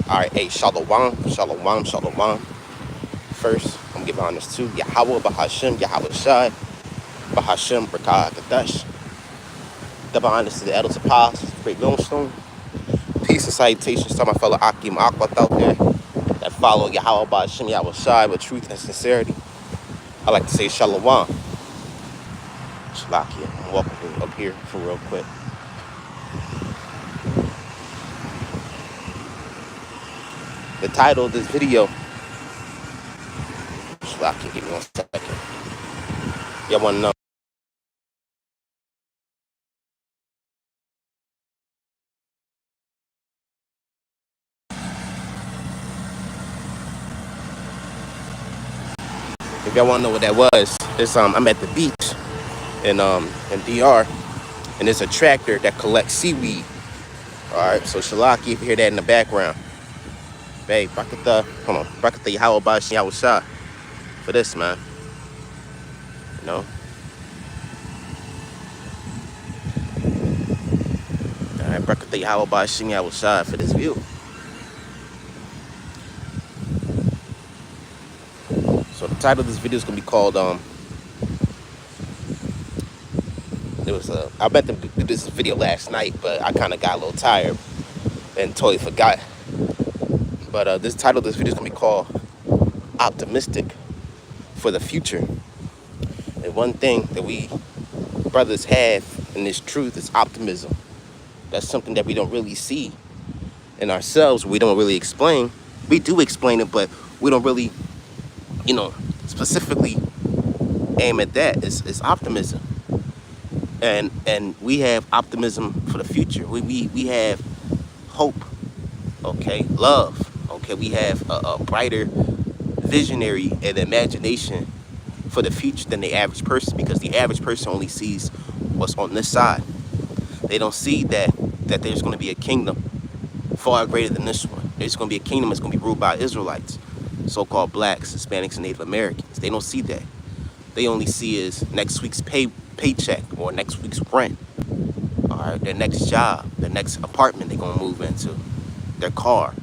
Alright, hey, Shalom, Shalom, Shalom. First, I'm giving honors to Yahweh, Bahashem, Yahweh Shai, Bahashem, Brakah, Kadash. Double honors to the elders apostles, Great Millstone. Peace and salutations to my fellow Akim Akwat out there that follow Yahweh, Bahashem, Yahweh Shai with truth and sincerity. I like to say Shalom. Shalakia. I'm walking up here for real quick. The title of this video, Shalakia, give me 1 second. Y'all want to know? If y'all want to know what that was, it's I'm at the beach in DR, and there's a tractor that collects seaweed. All right, so Shalaki, if you hear that in the background, babe, hold on, Brakata Yahweh Bash Yahweh Shah for this, man. You know, all right, Brakata Yahweh Bash Yahweh Shah for this view. So the title of this video is gonna be called I meant to do this video last night, but I kind of got a little tired and totally forgot. But this title of this video is gonna be called Optimistic for the Future. And one thing that we brothers have in this truth is optimism. That's something that we don't really see in ourselves. We don't really explain. We do explain it, but we don't really, specifically aim at that. It's optimism. And we have optimism for the future. We have hope, okay, love, okay. We have a brighter visionary and imagination for the future than the average person, because the average person only sees what's on this side. They don't see that there's going to be a kingdom far greater than this one. There's going to be a kingdom that's going to be ruled by Israelites, so-called blacks, Hispanics, and Native Americans. They don't see that. They only see is next week's paycheck or next week's rent, all right, their next job, their next apartment they're going to move into, their car,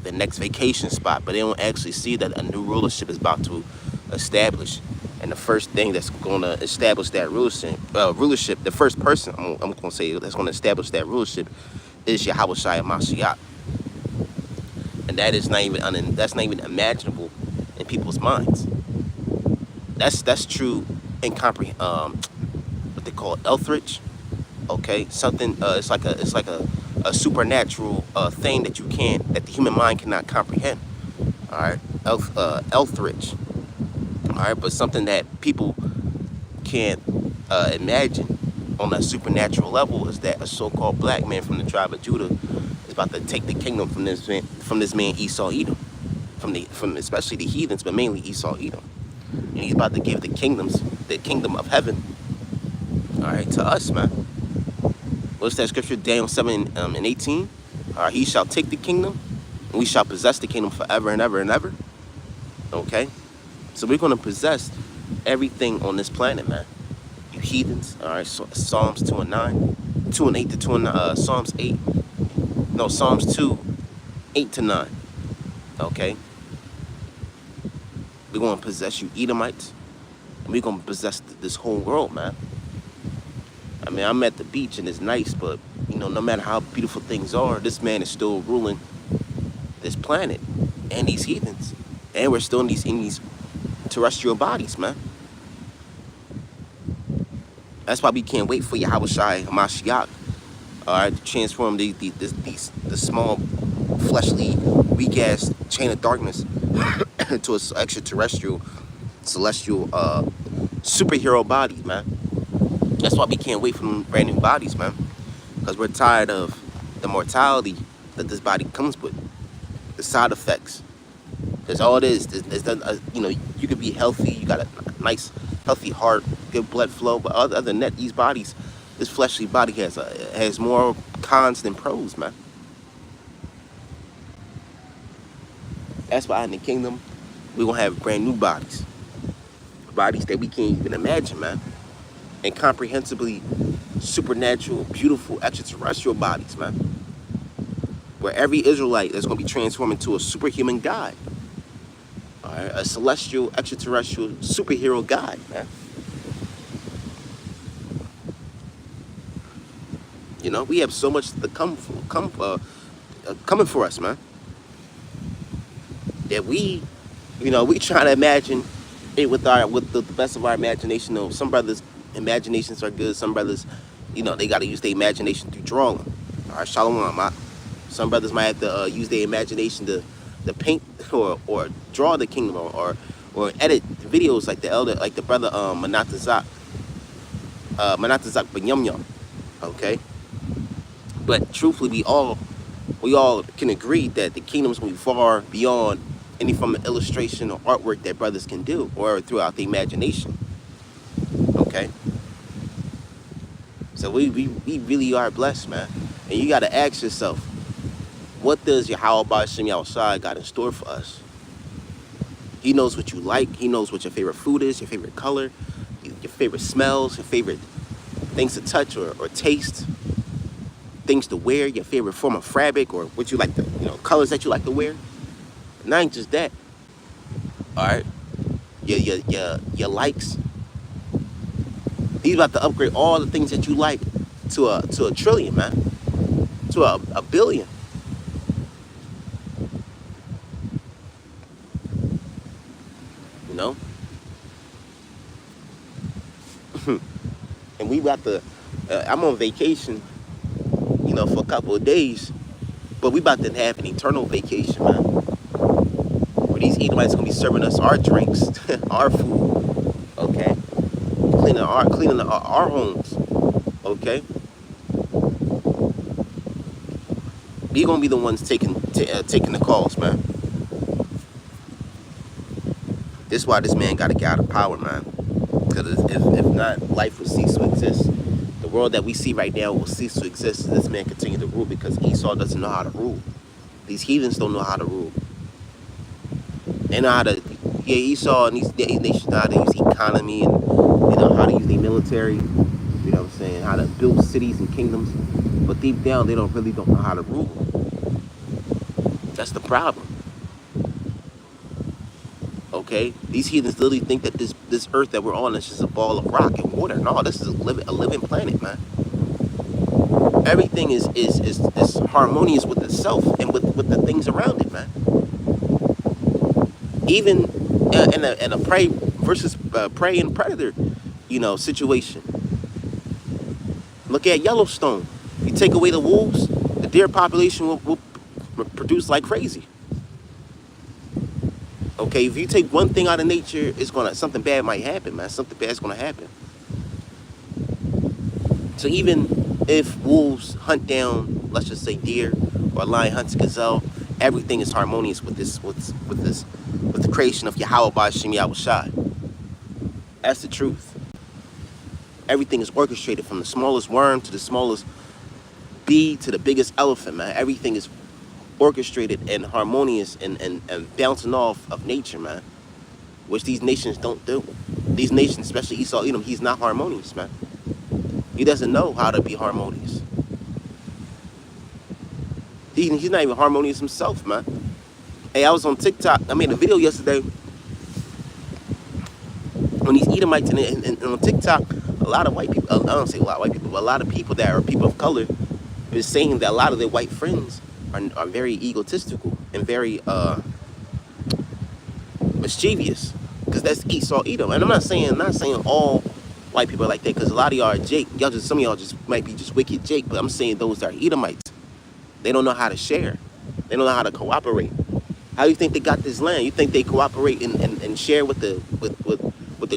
their next vacation spot. But they don't actually see that a new rulership is about to establish. And the first thing that's going to establish that rulership, the first person I'm going to say that's going to establish that rulership is Yahweh Shai Mashiach. And that is not even that's not even imaginable in people's minds. That's true in what they call Eldritch, okay? Something it's like a supernatural thing that the human mind cannot comprehend. All right, Eldritch. All right, but something that people can't imagine on a supernatural level is that a so-called black man from the tribe of Judah is about to take the kingdom from this man Esau Edom, from especially the heathens, but mainly Esau Edom. And he's about to give the kingdom of heaven, all right, to us, man. What's that scripture? Daniel 7 and 18. All right, he shall take the kingdom, and we shall possess the kingdom forever and ever and ever. Okay, so we're going to possess everything on this planet, man. You heathens, all right. So Psalms 2 and 9, 2 and 8 to 2 and Psalms 8. No, Psalms 2, 8 to 9. Okay. We're going to possess you Edomites, and we're going to possess this whole world, man. I mean, I'm at the beach and it's nice, but, no matter how beautiful things are, this man is still ruling this planet and these heathens. And we're still in these terrestrial bodies, man. That's why we can't wait for Yahweh Shai Mashiach, all right, to transform the small, fleshly, weak-ass chain of darkness into an extraterrestrial, celestial, superhero body, man. That's why we can't wait for them brand new bodies, man. Because we're tired of the mortality that this body comes with, the side effects. Because all it is you could be healthy, you got a nice, healthy heart, good blood flow, but other than that, this fleshly body has more cons than pros, man. That's why in the kingdom, we're going to have brand new bodies that we can't even imagine, man. Incomprehensibly supernatural, beautiful, extraterrestrial bodies, man. where every Israelite is going to be transformed into a superhuman God. All right, a celestial, extraterrestrial, superhero God, man. You know, we have so much to coming for us, man. That we, you know, we try to imagine it with the best of our imagination. You know, some brothers' imaginations are good. Some brothers, you know, they got to use their imagination through drawing. All right, shalom. Some brothers might have to use their imagination to paint or draw the kingdom or edit videos like the brother Manatazak Banyamyam. Okay, but truthfully, we all can agree that the kingdom's gonna be far beyond any form of illustration or artwork that brothers can do or throughout the imagination. Okay, so we really are blessed, man. And you got to ask yourself, what does Yahweh Ba'ashem Yahushua got in store for us? He knows what you like. He knows what your favorite food is, your favorite color, your favorite smells, your favorite things to touch or taste, things to wear, your favorite form of fabric or what you like to, you know, colors that you like to wear. Not just that. All right, your likes. He's about to upgrade all the things that you like to a trillion, man, to a billion. You know, and we about to. I'm on vacation, you know, for a couple of days, but we about to have an eternal vacation, man. Where these Edomites gonna be serving us our drinks, our food, okay, cleaning our homes, okay. We gonna be the ones taking the calls, man. This is why this man got to get out of power, man. Because if not, life will cease to exist. The world that we see right now will cease to exist if this man continue to rule, because Esau doesn't know how to rule. These heathens don't know how to rule. They know how to, yeah, Esau and these nations know how to use economy and, you know, how to use their military, you know what I'm saying, how to build cities and kingdoms. But deep down, they really don't know how to rule. That's the problem. Okay, these heathens literally think that this earth that we're on is just a ball of rock and water. No, this is a living planet, man. Everything is harmonious with itself and with the things around it, man. Even in a prey versus prey and predator, you know, situation. Look at Yellowstone. You take away the wolves, the deer population will produce like crazy. Okay, if you take one thing out of nature, something bad might happen, man. Something bad's gonna happen. So even if wolves hunt down, let's just say deer, or a lion hunts gazelle, everything is harmonious with the creation of Yahweh Ba'ashem Yahushua. That's the truth. Everything is orchestrated from the smallest worm to the smallest bee to the biggest elephant, man. Everything is orchestrated and harmonious and bouncing off of nature, man, which these nations don't do. These nations, especially Esau Edom, he's not harmonious, man. He doesn't know how to be harmonious. He's not even harmonious himself, man. Hey, I was on TikTok. I made a video yesterday on these Edomites, and on TikTok, a lot of white people, I don't say a lot of white people, but a lot of people that are people of color is saying that a lot of their white friends are very egotistical and very mischievous, because that's Esau Edom. And I'm not saying all white people are like that, because a lot of y'all are Jake. Some of y'all just might be just wicked Jake, but I'm saying those that are Edomites, they don't know how to share. They don't know how to cooperate. How do you think they got this land? You think they cooperate and share with the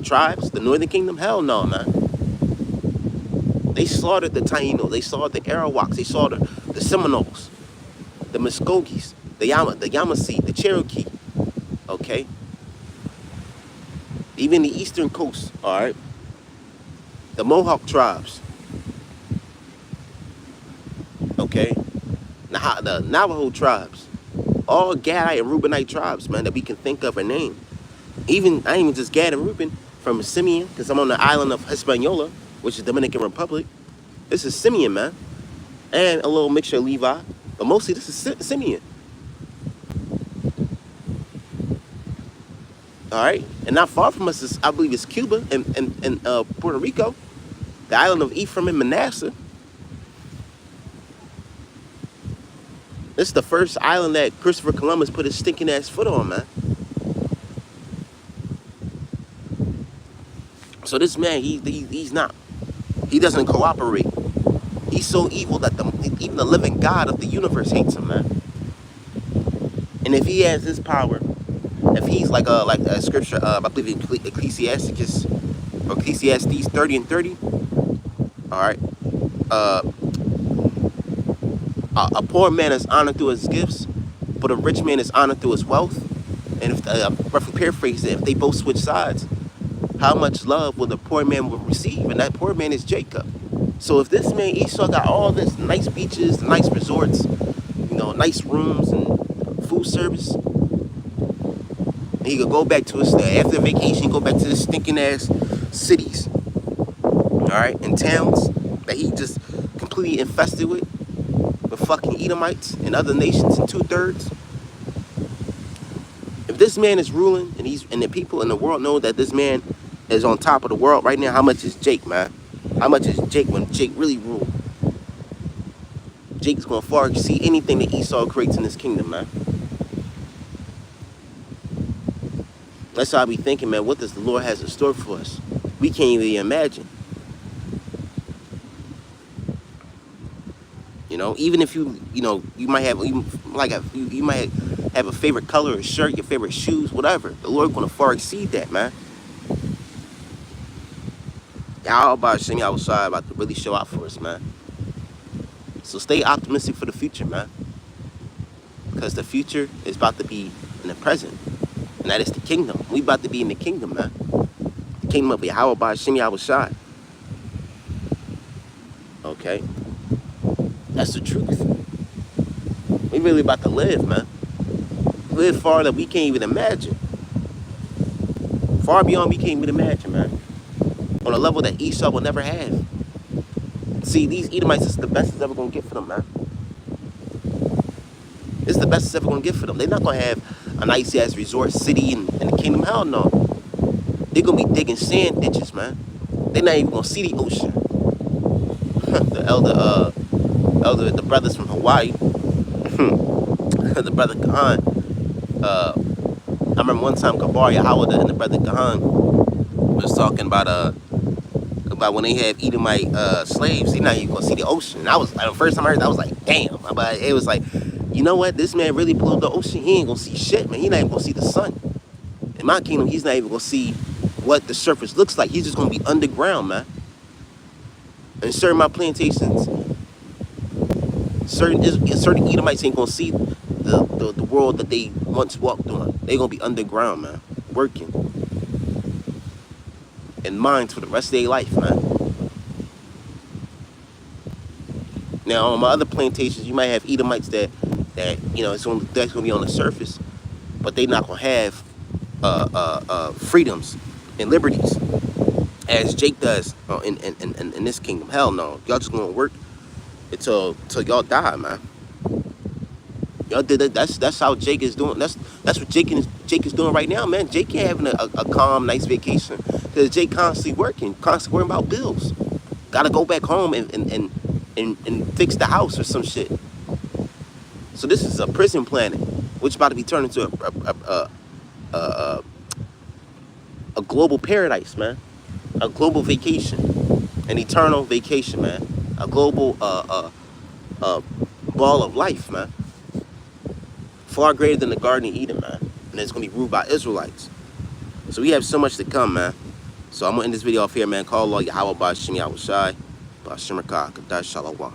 tribes, the Northern Kingdom? Hell no, man. They slaughtered the Taino, they slaughtered the Arawaks, they slaughtered the Seminoles, the Muskogees, the Yamasee, the Cherokee, okay? Even the eastern coast, all right? The Mohawk tribes, okay? The Navajo tribes, all Gadite and Reubenite tribes, man, that we can think of and name. I ain't even just Gad and Reuben, from Simeon, because I'm on the island of Hispaniola, which is Dominican Republic. This is Simeon, man. And a little mixture of Levi. But mostly this is Simeon. All right, and not far from us is, I believe, it's Cuba and Puerto Rico, the island of Ephraim and Manasseh. This is the first island that Christopher Columbus put his stinking ass foot on, man. So this man, he's not. He doesn't cooperate. He's so evil that even the living God of the universe hates him, man. And if he has this power, if he's like a scripture, I believe Ecclesiastes 30:30. All right. A poor man is honored through his gifts, but a rich man is honored through his wealth. And if roughly paraphrase it, if they both switch sides, how much love will the poor man receive? And that poor man is Jacob. So if this man Esau got all this nice beaches, nice resorts, nice rooms and food service, and he could go back to his after vacation, go back to his stinking ass cities, all right, and towns that he just completely infested with fucking Edomites and other nations in 2/3. If this man is ruling and the people in the world know that this man is on top of the world right now, how much is Jake, man? How much is Jake when Jake really ruled? Jake's gonna far exceed anything that Esau creates in this kingdom, man. That's how I be thinking, man. What does the Lord has in store for us? We can't even imagine. Even if you might have you might have a favorite color or shirt, your favorite shoes, whatever. The Lord gonna far exceed that, man. Y'all about to see me outside, about to really show out for us, man. So stay optimistic for the future, man. Because the future is about to be in the present. And that is the kingdom. We about to be in the kingdom, man. The kingdom of Yahweh by Shimi Awashai. Okay? That's the truth. We really about to live, man. Live far that we can't even imagine. Far beyond we can't even imagine, man. On a level that Esau will never have. See, these Edomites, is the best it's ever going to get for them, man. This is the best it's ever going to get for them. They're not going to have a nice-ass resort city in the kingdom. Hell no. They're going to be digging sand ditches, man. They're not even going to see the ocean. The brothers from Hawaii, the brother Kahan, I remember one time Kabar Yahweh and the brother Kahan was talking about when they had Edomite slaves. They're not even going to see the ocean. And the first time I heard that, I was like, damn. But it was like, you know what? This man really blew up the ocean. He ain't going to see shit, man. He's not even going to see the sun. In my kingdom, he's not even going to see what the surface looks like. He's just going to be underground, man. And certain my plantations, certain Edomites ain't going to see the world that they once walked on. They're going to be underground, man, working. In mines for the rest of their life, man. Now, on my other plantations, you might have Edomites that that's going to be on the surface, but they're not going to have freedoms and liberties as Jake does in this kingdom. Hell no. Y'all just going to work until y'all die, man. Y'all did it. That's how Jake is doing. That's what Jake is doing right now, man. Jake ain't having a calm, nice vacation because Jake constantly working about bills. Gotta go back home and fix the house or some shit. So this is a prison planet, which is about to be turned into a global paradise, man. A global vacation, an eternal vacation, man. A global ball of life, man. Far greater than the Garden of Eden, man. And it's going to be ruled by Israelites. So we have so much to come, man. So I'm going to end this video off here, man. Call Allah Yahweh Ba'ashim Yahushai. Ba'ashim Rakah. Kadash Shalawah.